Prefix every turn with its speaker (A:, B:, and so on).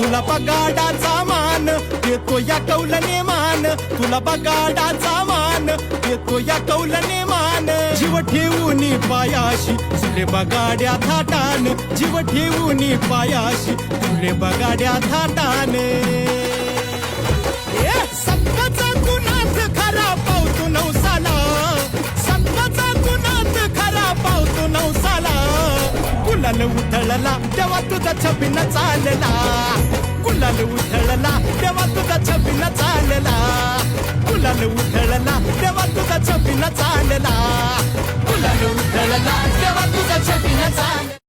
A: तुला बगाडाचा मान देतो या कौलने मान, तुला बगाडाचा मान देतो या कौलने मान. जीव ठेवून पायाशी तुले बगाड्या थाटान, जीव ठेवून पायाशी तुले बगाड्या थाटान. सत्ताचा गुणात खरा पावतो नवसाला, सत्ताचा गुणात खरा पावतो नवसाला. गुलाल उधळला तेव्हा तुझा छबिन चालला, गुलाल उधळला तेव्हा तुझा छबिन चालला, गुलाल उधळला तेव्हा तुझा छबिन चालला, गुलाल उधळला तेव्हा तुझा छबिन चालला.